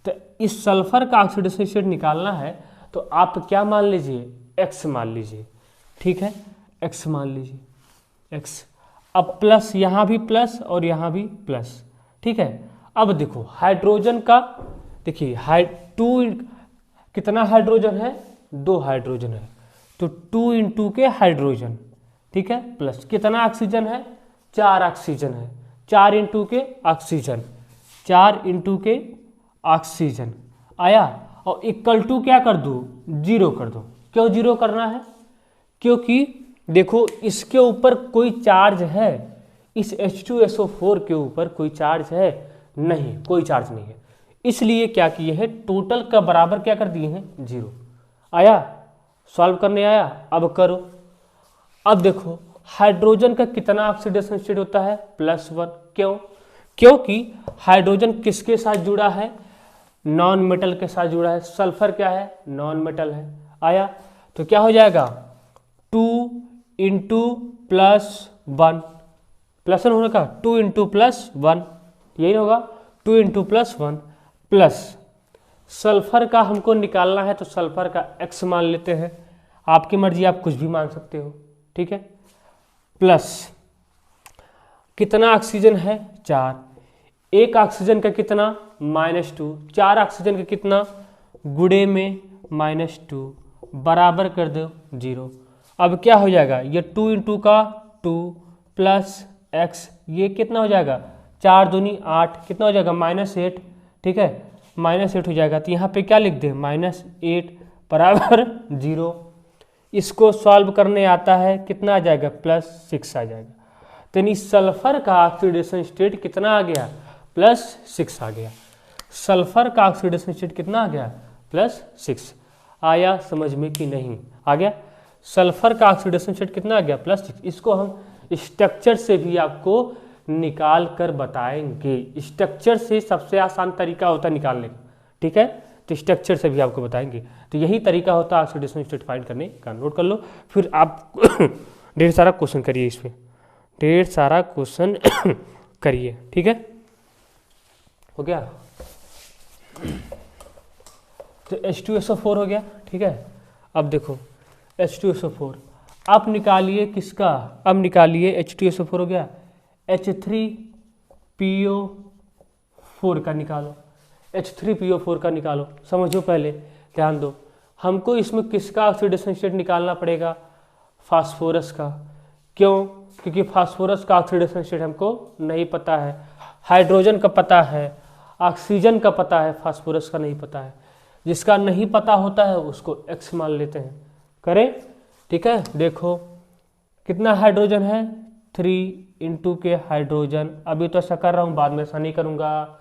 तो इस सल्फर का ऑक्सीडेशन स्टेट निकालना है तो आप क्या मान लीजिए? एक्स मान लीजिए, ठीक है, एक्स मान लीजिए, एक्स। अब प्लस, यहाँ भी प्लस और यहाँ भी प्लस, ठीक है। अब देखो हाइड्रोजन का, देखिए कितना हाइड्रोजन है? 2 हाइड्रोजन है, तो 2 × के हाइड्रोजन, ठीक है, प्लस कितना ऑक्सीजन है? 4 ऑक्सीजन है, 4 × के ऑक्सीजन, 4 × के ऑक्सीजन आया। और इक्वल टू क्या कर दो? 0 कर दो। क्यों 0 करना है? क्योंकि देखो इसके ऊपर कोई चार्ज है, इस H2SO4 के ऊपर कोई चार्ज है? नहीं, कोई चार्ज नहीं है। इसलिए क्या किए हैं? टोटल का बराबर क्या कर दिए हैं? 0। आया? सॉल्व करने आया? अब करो। अब देखो हाइड्रोजन का कितना ऑक्सीडेशन स्टेट होता है? +1। क्यों? क्योंकि हाइड्रोजन किसके साथ जुड़ा है? नॉन मेटल के साथ जुड़ा है। सल्फर क्या है? नॉन मेटल है। आया? तो क्या हो जाएगा? 2 × +1, +1 होने का 2 × +1, यही होगा 2 × +1 प्लस सल्फर का हमको निकालना है तो सल्फर का x मान लेते हैं, आपकी मर्जी, आप कुछ भी मान सकते हो, ठीक है। प्लस कितना ऑक्सीजन है? 4। एक ऑक्सीजन का कितना? -2। 4 ऑक्सीजन का कितना? गुणे में -2 बराबर कर दो 0। अब क्या हो जाएगा, ये 2 इंटू का 2 प्लस x, ये कितना हो जाएगा 4 दूनी 8, कितना हो जाएगा -8, ठीक है -8 हो जाएगा। तो यहाँ पे क्या लिख दें -8 बराबर 0। इसको सॉल्व करने आता है कितना आ जाएगा +6 आ जाएगा। तो यानी सल्फर का ऑक्सीडेशन स्टेट कितना आ गया +6 आ गया। सल्फर का ऑक्सीडेशन स्टेट कितना आ गया +6। आया समझ में कि नहीं आ गया। सल्फर का ऑक्सीडेशन स्टेट कितना आ गया +6। इसको हम स्ट्रक्चर से भी आपको निकाल कर बताएंगे। स्ट्रक्चर से सबसे आसान तरीका होता है निकालने का, ठीक है। तो स्ट्रक्चर से भी आपको बताएंगे। तो यही तरीका होता है ऑक्सीडेशन स्टेट फाइंड करने का। नोट कर लो, फिर आप ढेर सारा क्वेश्चन करिए, इस पर ढेर सारा क्वेश्चन करिए, ठीक है। हो गया, तो H2SO4 हो गया, ठीक है। अब देखो H2SO4 आप निकालिए किसका, अब निकालिए H2SO4 हो गया, H3PO4 का निकालो, H3PO4 का निकालो। समझो पहले, ध्यान दो, हमको इसमें किसका ऑक्सीडेशन स्टेट निकालना पड़ेगा, फास्फोरस का। क्यों, क्योंकि फास्फोरस का ऑक्सीडेशन स्टेट हमको नहीं पता है। हाइड्रोजन का पता है, ऑक्सीजन का पता है, फास्फोरस का नहीं पता है। जिसका नहीं पता होता है उसको x मान लेते हैं, करें, ठीक है। देखो कितना हाइड्रोजन है, 3 इंटू के हाइड्रोजन, अभी तो ऐसा कर रहा हूँ, बाद में ऐसा नहीं करूँगा।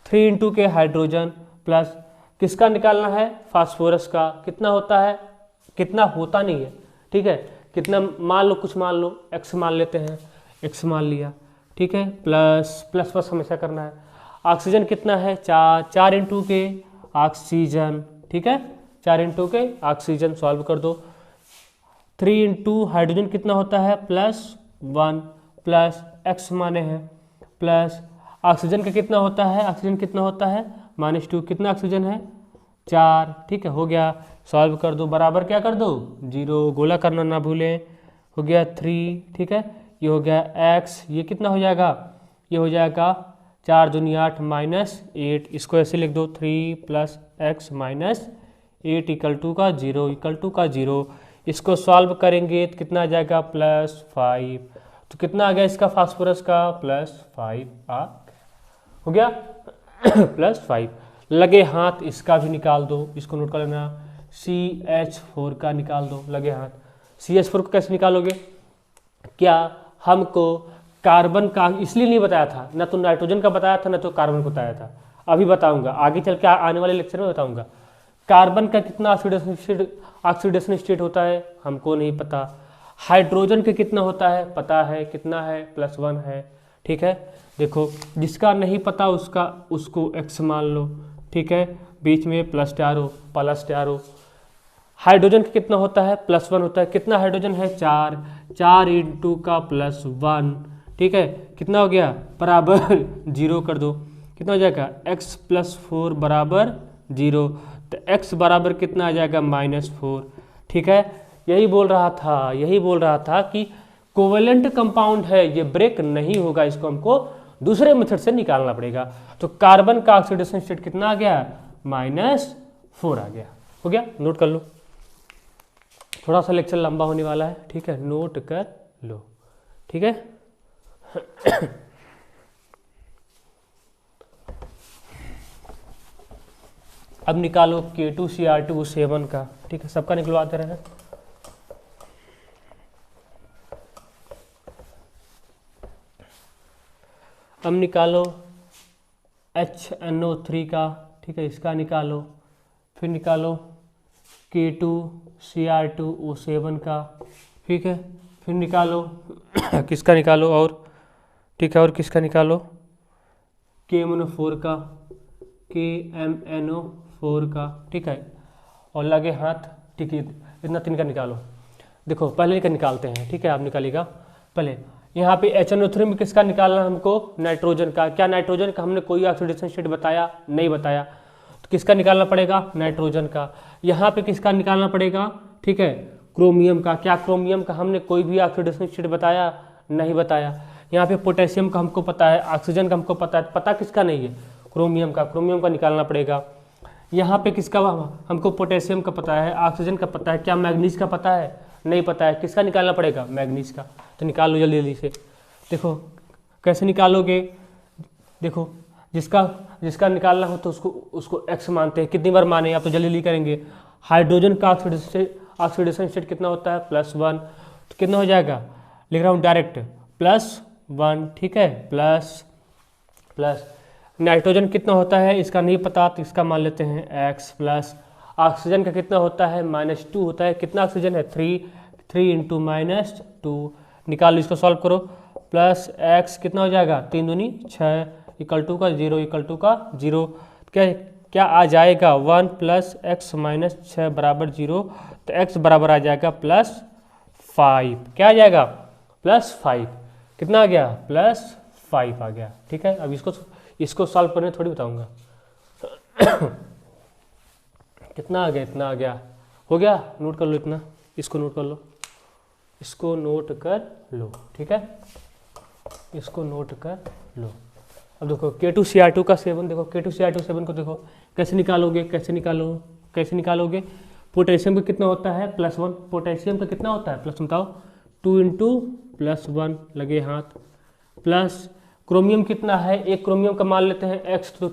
3 इंटू के हाइड्रोजन प्लस किसका निकालना है, फास्फोरस का। कितना होता है, कितना होता नहीं है, ठीक है, कितना मान लो, कुछ मान लो, x मान लेते हैं, x मान लिया, ठीक है। प्लस प्लस प्लस हमेशा करना है। ऑक्सीजन कितना है, 4 इंटू के ऑक्सीजन, ठीक है, 4 इंटू के ऑक्सीजन, सॉल्व कर दो। 3 इंटू हाइड्रोजन कितना होता है +1 प्लस x माने हैं, प्लस ऑक्सीजन का कितना होता है, ऑक्सीजन कितना होता है -2, कितना ऑक्सीजन है 4, ठीक है। हो गया, सॉल्व कर दो, बराबर क्या कर दो 0, गोला करना ना भूलें। हो गया 3, ठीक है। ये हो गया x, ये कितना हो जाएगा, ये हो जाएगा 4 दूनी 8 -8, इसको ऐसे लिख दो 3 + x - 8 = 0। इसको सॉल्व करेंगे तो कितना आ जाएगा +5। तो कितना आ गया इसका फास्फोरस का +5 हो गया +5। लगे हाथ इसका भी निकाल दो, इसको नोट कर लेना, CH4 का निकाल दो, लगे हाथ। CH4 को कैसे निकालोगे, क्या हमको कार्बन का इसलिए नहीं बताया था, ना तो नाइट्रोजन का बताया था, ना तो कार्बन को बताया था। अभी बताऊंगा, आगे चल के आने वाले लेक्चर में बताऊंगा। कार्बन का कितना ऑक्सीडेशन स्टेट होता है हमको नहीं पता। हाइड्रोजन का कितना होता है पता है, कितना है +1 है, ठीक है। देखो जिसका नहीं पता उसको x मान लो, ठीक है, बीच में प्लस एरो। हाइड्रोजन का कितना होता है +1 होता है, कितना हाइड्रोजन है 4 इंटू का +1, ठीक है, कितना हो गया बराबर 0 कर दो, कितना हो जाएगा x + 4 बराबर 0। तो x बराबर कितना आ जाएगा -4, ठीक है। यही बोल रहा था कि कोवेलेंट कंपाउंड है, ये ब्रेक नहीं होगा, इसको हमको दूसरे मेथड से निकालना पड़ेगा। तो कार्बन का ऑक्सीडेशन स्टेट कितना आ गया -4 आ गया। हो गया, नोट कर लो, थोड़ा सा लेक्चर लंबा होने वाला है, ठीक है, नोट कर लो, ठीक है। अब निकालो K2Cr2O7 का, ठीक है, सबका निकलवाते रहे। अब निकालो HNO3 का, ठीक है, इसका निकालो। फिर निकालो K2Cr2O7 का, ठीक है। फिर निकालो किसका निकालो, और ठीक है, और किसका निकालो KMNO4 का, KMNO4 का, ठीक है, और लगे हाथ, ठीक है, इतना 3 का निकालो। देखो पहले का निकालते हैं, ठीक है, आप निकालिएगा पहले। यहाँ पे HNO3 में किसका निकालना हमको, नाइट्रोजन का। क्या नाइट्रोजन का हमने कोई ऑक्सीडेशन स्टेट बताया, नहीं बताया, तो किसका निकालना पड़ेगा, नाइट्रोजन का। यहाँ पे किसका निकालना पड़ेगा, ठीक है, क्रोमियम का। क्या क्रोमियम का हमने कोई भी ऑक्सीडेशन स्टेट बताया, नहीं बताया। यहाँ पे पोटेशियम का हमको पता है, ऑक्सीजन का हमको पता है, पता किसका नहीं है, क्रोमियम का। क्रोमियम का निकालना पड़ेगा। यहाँ पे किसका हमको पोटेशियम का पता है, ऑक्सीजन का पता है, क्या मैग्नीज का पता है? नहीं पता है। किसका निकालना पड़ेगा? मैग्नीज का। तो निकाल लो जल्दी जल्दी से। देखो कैसे निकालोगे, देखो जिसका निकालना हो तो उसको x मानते हैं। कितनी बार माने आप? तो जल्दी जल्दी करेंगे। हाइड्रोजन का ऑक्सीडेशन स्टेट कितना होता है? +1। तो कितना हो जाएगा? लिख रहा हूँ डायरेक्ट, +1, ठीक है, प्लस नाइट्रोजन कितना होता है इसका नहीं पता, तो इसका मान लेते हैं x, प्लस ऑक्सीजन का कितना होता है? -2 होता है। कितना ऑक्सीजन है? 3 × -2। निकाल लो, इसको सॉल्व करो। प्लस x कितना हो जाएगा? 3 दूनी 6 = का 0 = का 0। क्या आ जाएगा? 1 + x - 6 = 0। तो x बराबर आ जाएगा +5। क्या आ जाएगा? +5। कितना आ गया? +5 आ गया। ठीक है, अब इसको सॉल्व करने थोड़ी बताऊंगा। कितना आ गया? इतना आ गया। हो गया? नोट कर लो इतना, इसको नोट कर लो, इसको नोट कर लो, ठीक है, इसको नोट कर लो। अब देखो K2Cr2 का 7, देखो K2Cr2 7 को देखो कैसे कैसे निकालोगे। पोटेशियम का कितना होता है? +1। पोटेशियम का कितना होता है? प्लस बताओ। 2 × +1 लगे हाथ, प्लस क्रोमियम कितना है? एक क्रोमियम का मान लेते हैं x। तो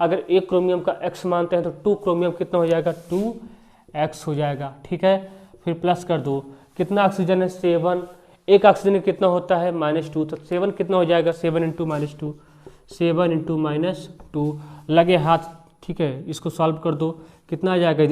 अगर एक क्रोमियम का x मानते हैं तो 2 क्रोमियम कितना हो जाएगा? 2x हो जाएगा। ठीक है, फिर प्लस कर दो। कितना ऑक्सीजन है? 7। एक ऑक्सीजन कितना होता है? -2। तो 7 कितना हो जाएगा? 7 × -2, 7 × -2 लगे हाथ। ठीक है, इसको सॉल्व कर दो। कितना आ जाएगा?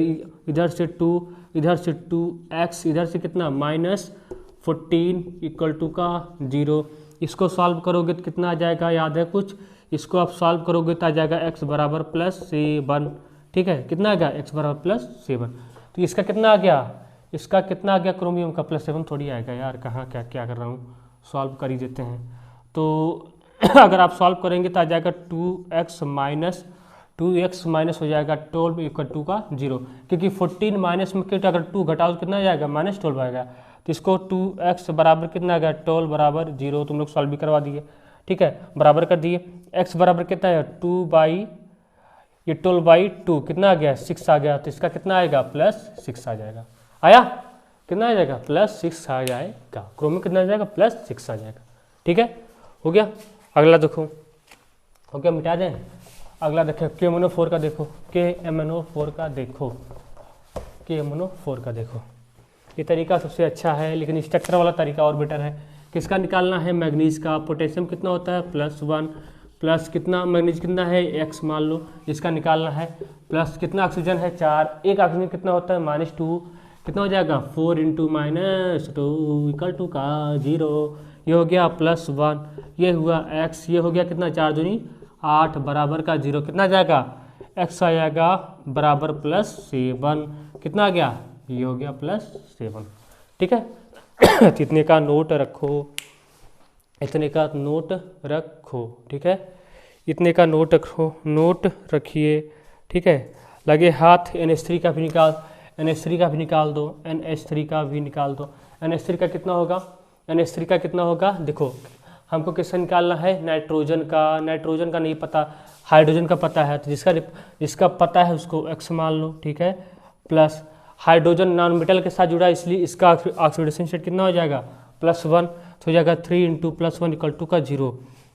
इधर से 2, इधर से 2x, इधर से कितना? -14 = का 0। इसको सॉल्व करोगे तो कितना आ जाएगा? याद है कुछ? इसको आप सॉल्व करोगे तो आ जाएगा x बराबर +7। ठीक है, कितना आ गया? x बराबर +7। तो इसका कितना आ गया? इसका कितना आ गया? क्रोमियम का +7 थोड़ी आएगा यार, कहाँ क्या कर रहा हूँ, सॉल्व कर ही देते हैं। तो अगर आप सॉल्व करेंगे तो आ जाएगा 2x माइनस हो जाएगा 12 = का 0, क्योंकि 14 माइनस में अगर 2 घटाओ तो कितना आ जाएगा? -12 आएगा। तो इसको 2x बराबर कितना आ गया? 12 बराबर 0। तुम लोग सॉल्व भी करवा दिए, ठीक है, बराबर कर दिए। x बराबर कितना है? 12/2 कितना आ गया? 6 आ गया। तो इसका कितना आएगा? +6 आ जाएगा। आया? कितना आ जाएगा? +6 आ जाएगा। क्रोमियम कितना आ जाएगा? +6 आ जाएगा। ठीक है, हो गया। अगला देखो, हो गया, मिटा दें। अगला देखो KMnO4 का देखो, KMnO4 का देखो। ये तरीका सबसे अच्छा है, लेकिन स्ट्रक्चर वाला तरीका और बेटर है। किसका निकालना है? मैग्नीज का। पोटेशियम कितना होता है? +1, प्लस कितना? मैग्नीज कितना है? x मान लो, इसका निकालना है। प्लस कितना ऑक्सीजन है? 4। एक ऑक्सीजन कितना होता है? -2। कितना हो जाएगा? 4 × -2 = का 0। ये हो गया +1, ये हुआ x, ये हो गया कितना? 4 दूनी 8 बराबर का 0। कितना जाएगा? x आ जाएगा बराबर +7। कितना आ गया? ये हो गया +7। ठीक है, इतने का नोट रखो, इतने का नोट रखो। ठीक है, इतने का नोट रखो, नोट रखिए। ठीक है, लगे हाथ। NH3 का भी निकाल, NH3 का भी निकाल दो, NH3 का भी निकाल दो। NH3 का कितना होगा? NH3 का कितना होगा? देखो हमको किसका निकालना है? नाइट्रोजन का। नाइट्रोजन का नहीं पता, हाइड्रोजन का पता है। तो जिसका पता है उसको x मान लो। ठीक है, प्लस हाइड्रोजन नॉन मेटल के साथ जुड़ा, इसलिए इसका ऑक्सीडेशन स्टेट कितना हो जाएगा? +1। तो हो जाएगा 3 × +1 = का 0।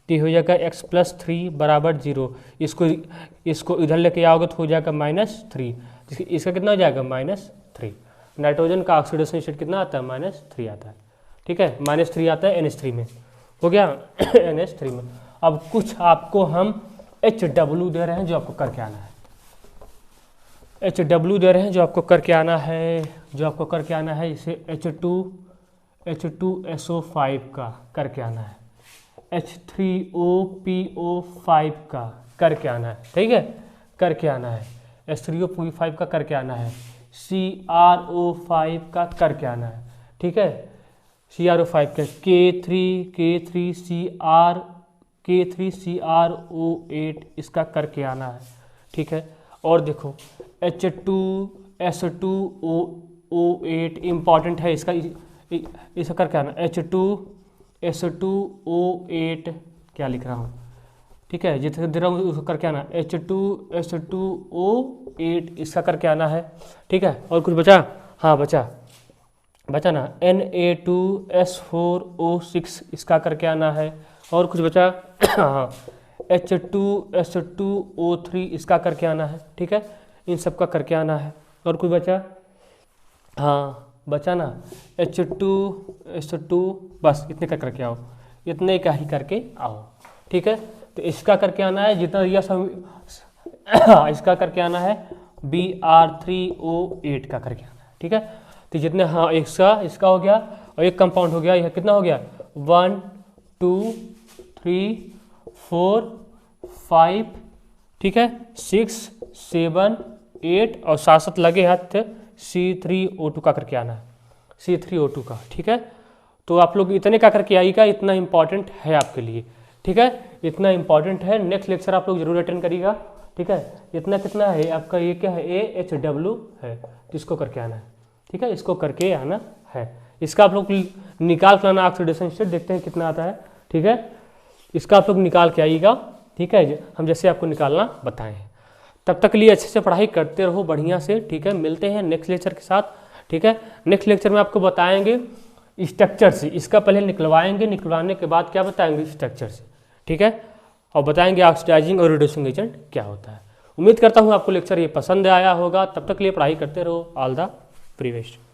तो हो जाएगा x +3 बराबर 0। इसको इधर लेके आओगे तो हो जाएगा -3। इसका कितना हो जाएगा? -3। नाइट्रोजन का ऑक्सीडेशन स्टेट कितना आता है? -3 आता है। ठीक है, -3 आता है NH3 में। हो गया NH3 में। अब कुछ आपको हम HW दे रहे हैं जो आपको करके आना है। HW दे रहे हैं जो आपको करके आना है, इसे H2SO5 का करके आना है, H3OPO5 का करके आना है। ठीक है, करके आना है, H3OPO5 का करके आना है, CRO5 का करके आना है। ठीक है, CRO5 का K3CRO8 इसका करके आना है। ठीक है, और देखो H2S2O8 इम्पॉर्टेंट है, इसका करके आना। H2S2O8 क्या लिख रहा हूँ? ठीक है, जितना दे रहा हूँ उसको करके आना, H2SO8 इसका करके आना है। ठीक है, और कुछ बचा? हाँ बचा ना, Na2S4O6 इसका करके आना है। और कुछ बचा? हाँ, H2SO2O3 इसका करके आना है। ठीक है, इन सब का करके आना है। और कुछ बचा? हाँ बचा ना, H2SO2, बस इतने का करके आओ, इतने का ही करके आओ। ठीक है, तो इसका करके आना है जितना दिया सब इसका करके आना है Br3O8 का करके आना है। ठीक है, तो जितने, हाँ इसका हो गया, और एक कंपाउंड हो गया, यह कितना हो गया? 1 2 3 4 5, ठीक है, 6 7 8, और साथ साथ लगे हाथ C3O2 का करके आना है, C3O2 का। ठीक है, तो आप लोग इतने का करके आइएगा, इतना इंपॉर्टेंट है आपके लिए। ठीक है, इतना इंपॉर्टेंट है, नेक्स्ट लेक्चर आप लोग जरूर अटेंड करिएगा। ठीक है, इतना कितना है आपका, ये क्या है, AHW है, तो इसको करके आना है। ठीक है, इसको करके आना है, इसका आप लोग निकाल कर आना, ऑक्सीडेशन स्टेट देखते हैं कितना आता है। ठीक है, इसका आप लोग निकाल के आइएगा। ठीक है, हम जैसे आपको निकालना बताएं हैं। तब तक के लिए अच्छे से पढ़ाई करते रहो बढ़िया से। ठीक है, मिलते हैं नेक्स्ट लेक्चर के साथ। ठीक है, नेक्स्ट लेक्चर में आपको बताएंगे स्ट्रक्चर से, इसका पहले निकलवाएंगे, निकलवाने के बाद क्या बताएंगे, स्ट्रक्चर से। ठीक है, और बताएंगे ऑक्सीडाइजिंग और रिड्यूसिंग एजेंट क्या होता है। उम्मीद करता हूँ आपको लेक्चर ये पसंद आया होगा। तब तक के लिए पढ़ाई करते रहो। All the very best.